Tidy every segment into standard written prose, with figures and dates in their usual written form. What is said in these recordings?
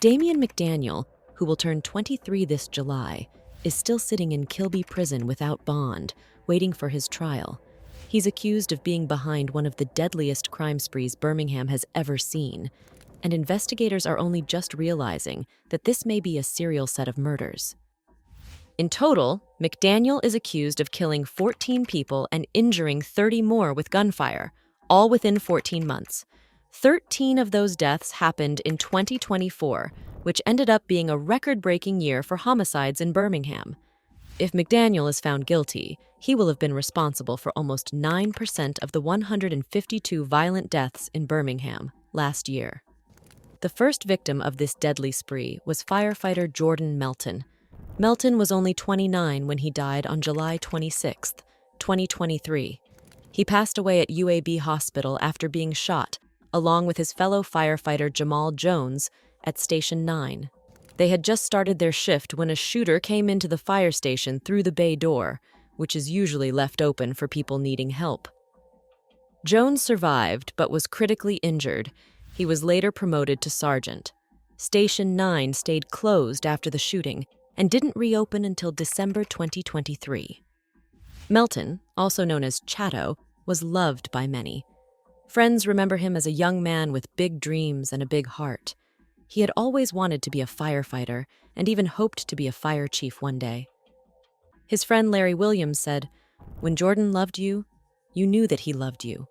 Damian McDaniel, who will turn 23 this July, is still sitting in Kilby Prison without bond, waiting for his trial. He's accused of being behind one of the deadliest crime sprees Birmingham has ever seen, and investigators are only just realizing that this may be a serial set of murders. In total, McDaniel is accused of killing 14 people and injuring 30 more with gunfire, all within 14 months. 13 of those deaths happened in 2024, which ended up being a record-breaking year for homicides in Birmingham. If McDaniel is found guilty, he will have been responsible for almost 9% of the 152 violent deaths in Birmingham last year. The first victim of this deadly spree was firefighter Jordan Melton. Melton was only 29 when he died on July 26, 2023. He passed away at UAB Hospital after being shot, along with his fellow firefighter Jamal Jones at Station 9. They had just started their shift when a shooter came into the fire station through the bay door, which is usually left open for people needing help. Jones survived but was critically injured. He was later promoted to sergeant. Station 9 stayed closed after the shooting and didn't reopen until December 2023. Melton, also known as Chatto, was loved by many. Friends remember him as a young man with big dreams and a big heart. He had always wanted to be a firefighter and even hoped to be a fire chief one day. His friend Larry Williams said, "When Jordan loved you, you knew that he loved you.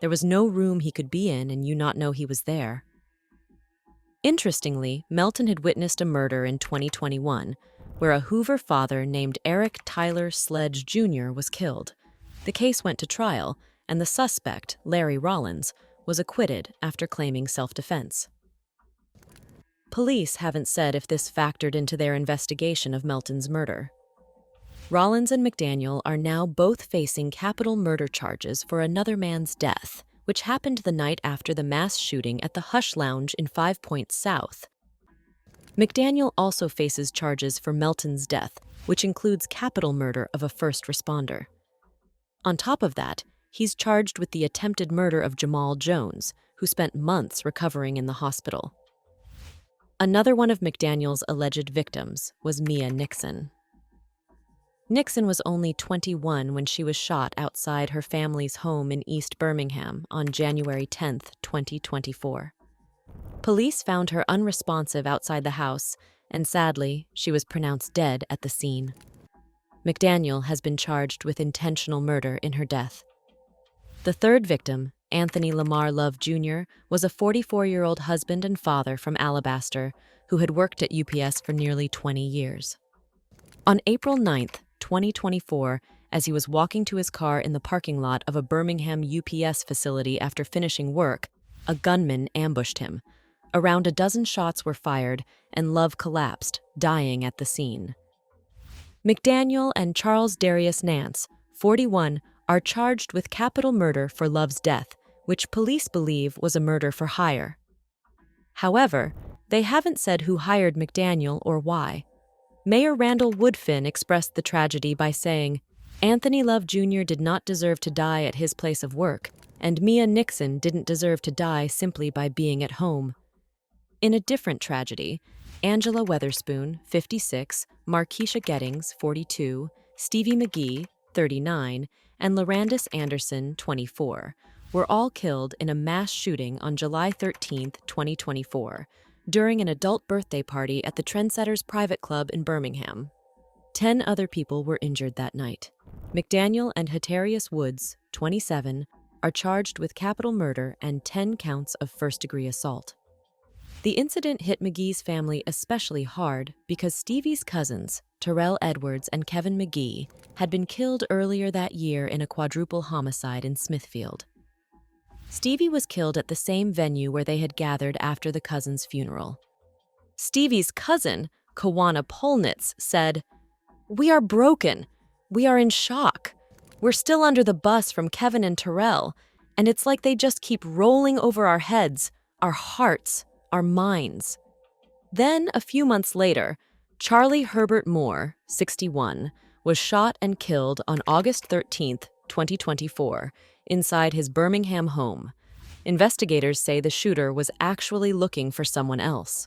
There was no room he could be in and you not know he was there." Interestingly, Melton had witnessed a murder in 2021 where a Hoover father named Eric Tyler Sledge Jr. was killed. The case went to trial, and the suspect, Larry Rollins, was acquitted after claiming self-defense. Police haven't said if this factored into their investigation of Melton's murder. Rollins and McDaniel are now both facing capital murder charges for another man's death, which happened the night after the mass shooting at the Hush Lounge in 5 Points South. McDaniel also faces charges for Melton's death, which includes capital murder of a first responder. On top of that, he's charged with the attempted murder of Jamal Jones, who spent months recovering in the hospital. Another one of McDaniel's alleged victims was Mia Nixon. Nixon was only 21 when she was shot outside her family's home in East Birmingham on January 10, 2024. Police found her unresponsive outside the house, and sadly, she was pronounced dead at the scene. McDaniel has been charged with intentional murder in her death. The third victim, Anthony Lamar Love Jr., was a 44-year-old husband and father from Alabaster who had worked at UPS for nearly 20 years. On April 9, 2024, as he was walking to his car in the parking lot of a Birmingham UPS facility after finishing work, a gunman ambushed him. Around a dozen shots were fired, and Love collapsed, dying at the scene. McDaniel and Charles Darius Nance, 41, are charged with capital murder for Love's death, which police believe was a murder for hire. However, they haven't said who hired McDaniel or why. Mayor Randall Woodfin expressed the tragedy by saying, "Anthony Love Jr. did not deserve to die at his place of work, and Mia Nixon didn't deserve to die simply by being at home." In a different tragedy, Angela Weatherspoon, 56, Markeisha Gettings, 42, Stevie McGee, 39, and Larandis Anderson, 24, were all killed in a mass shooting on July 13, 2024, during an adult birthday party at the Trendsetters Private Club in Birmingham. 10 other people were injured that night. McDaniel and Hatarius Woods, 27, are charged with capital murder and 10 counts of first-degree assault. The incident hit McGee's family especially hard because Stevie's cousins, Terrell Edwards and Kevin McGee, had been killed earlier that year in a quadruple homicide in Smithfield. Stevie was killed at the same venue where they had gathered after the cousin's funeral. Stevie's cousin, Kawana Polnitz, said, "We are broken. We are in shock. We're still under the bus from Kevin and Terrell, and it's like they just keep rolling over our heads, our hearts, our minds." Then, a few months later, Charlie Herbert Moore, 61, was shot and killed on August 13, 2024, inside his Birmingham home. Investigators say the shooter was actually looking for someone else.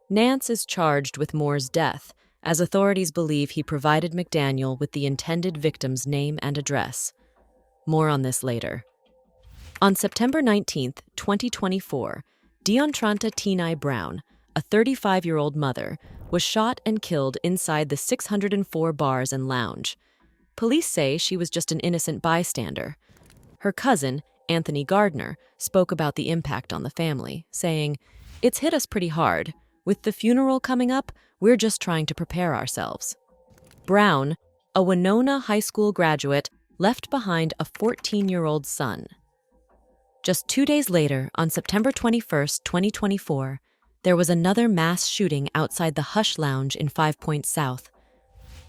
Nance is charged with Moore's death, as authorities believe he provided McDaniel with the intended victim's name and address. More on this later. On September 19, 2024, Deontranta Tenai Brown, a 35-year-old mother, was shot and killed inside the 604 Bars and Lounge. Police say she was just an innocent bystander. Her cousin, Anthony Gardner, spoke about the impact on the family, saying, "It's hit us pretty hard. With the funeral coming up, we're just trying to prepare ourselves." Brown, a Winona High School graduate, left behind a 14-year-old son. Just 2 days later, on September 21, 2024, there was another mass shooting outside the Hush Lounge in 5 Points South.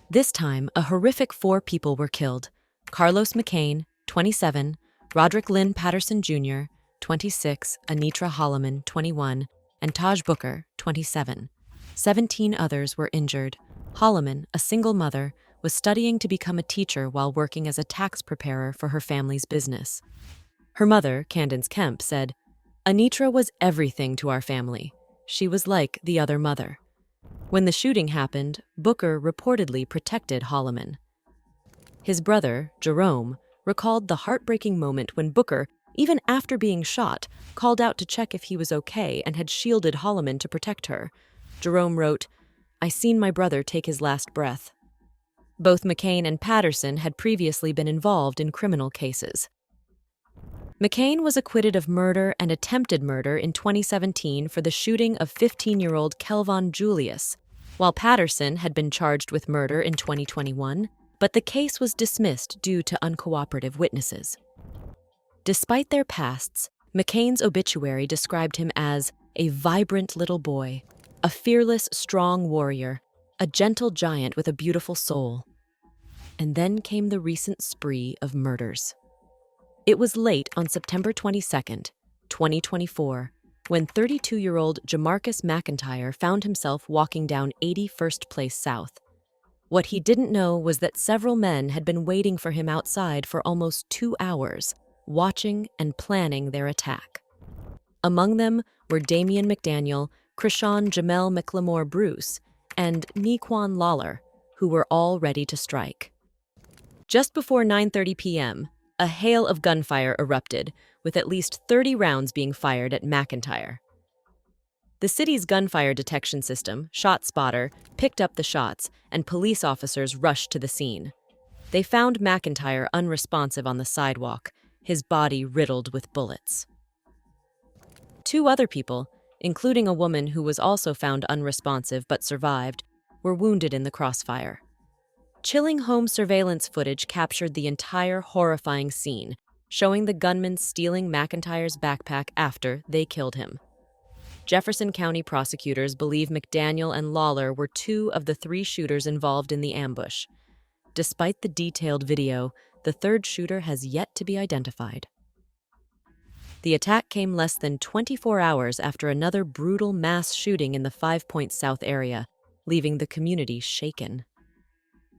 This time, a horrific 4 people were killed: Carlos McCain, 27, Roderick Lynn Patterson Jr., 26, Anitra Holloman, 21, and Taj Booker, 27. 17 others were injured. Holloman, a single mother, was studying to become a teacher while working as a tax preparer for her family's business. Her mother, Candence Kemp, said, "Anitra was everything to our family. She was like the other mother." When the shooting happened, Booker reportedly protected Holloman. His brother, Jerome, recalled the heartbreaking moment when Booker, even after being shot, called out to check if he was okay and had shielded Holloman to protect her. Jerome wrote, "I seen my brother take his last breath." Both McCain and Patterson had previously been involved in criminal cases. McCain was acquitted of murder and attempted murder in 2017 for the shooting of 15-year-old Kelvon Julius, while Patterson had been charged with murder in 2021, but the case was dismissed due to uncooperative witnesses. Despite their pasts, McCain's obituary described him as a vibrant little boy, a fearless, strong warrior, a gentle giant with a beautiful soul. And then came the recent spree of murders. It was late on September 22, 2024, when 32-year-old Jamarcus McIntyre found himself walking down 81st Place South. What he didn't know was that several men had been waiting for him outside for almost 2 hours, watching and planning their attack. Among them were Damian McDaniel, Krishan Jamel McLemore Bruce, and Nequan Lawler, who were all ready to strike. Just before 9:30 p.m., a hail of gunfire erupted, with at least 30 rounds being fired at McIntyre. The city's gunfire detection system, ShotSpotter, picked up the shots, and police officers rushed to the scene. They found McIntyre unresponsive on the sidewalk, his body riddled with bullets. 2 other people, including a woman who was also found unresponsive but survived, were wounded in the crossfire. Chilling home surveillance footage captured the entire horrifying scene, showing the gunman stealing McIntyre's backpack after they killed him. Jefferson County prosecutors believe McDaniel and Lawler were 2 of the 3 shooters involved in the ambush. Despite the detailed video, the 3rd shooter has yet to be identified. The attack came less than 24 hours after another brutal mass shooting in the 5 Points South area, leaving the community shaken.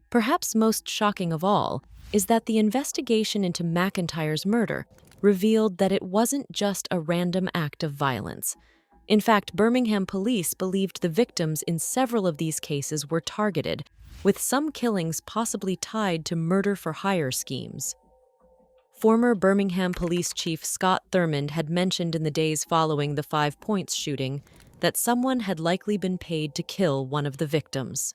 Perhaps most shocking of all is that the investigation into McIntyre's murder revealed that it wasn't just a random act of violence. In fact, Birmingham police believed the victims in several of these cases were targeted, with some killings possibly tied to murder-for-hire schemes. Former Birmingham Police Chief Scott Thurmond had mentioned in the days following the 5 Points shooting that someone had likely been paid to kill one of the victims.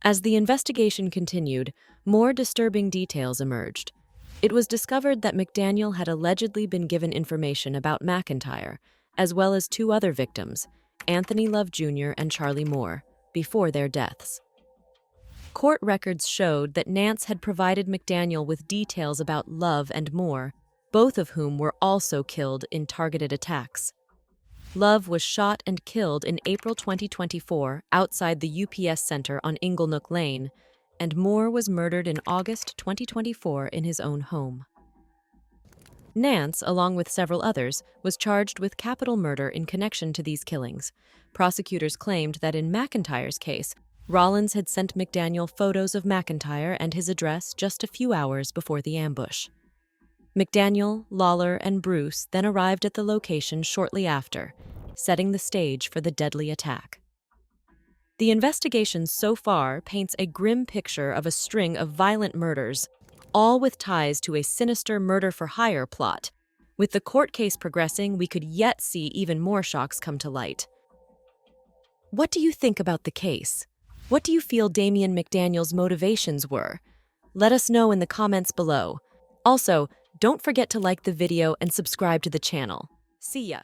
As the investigation continued, more disturbing details emerged. It was discovered that McDaniel had allegedly been given information about McIntyre, as well as 2 other victims, Anthony Love Jr. and Charlie Moore, before their deaths. Court records showed that Nance had provided McDaniel with details about Love and Moore, both of whom were also killed in targeted attacks. Love was shot and killed in April 2024 outside the UPS Center on Inglenook Lane, and Moore was murdered in August 2024 in his own home. Nance, along with several others, was charged with capital murder in connection to these killings. Prosecutors claimed that in McIntyre's case, Rollins had sent McDaniel photos of McIntyre and his address just a few hours before the ambush. McDaniel, Lawler, and Bruce then arrived at the location shortly after, setting the stage for the deadly attack. The investigation so far paints a grim picture of a string of violent murders, all with ties to a sinister murder-for-hire plot. With the court case progressing, we could yet see even more shocks come to light. What do you think about the case? What do you feel Damian McDaniel's motivations were? Let us know in the comments below. Also, don't forget to like the video and subscribe to the channel. See ya!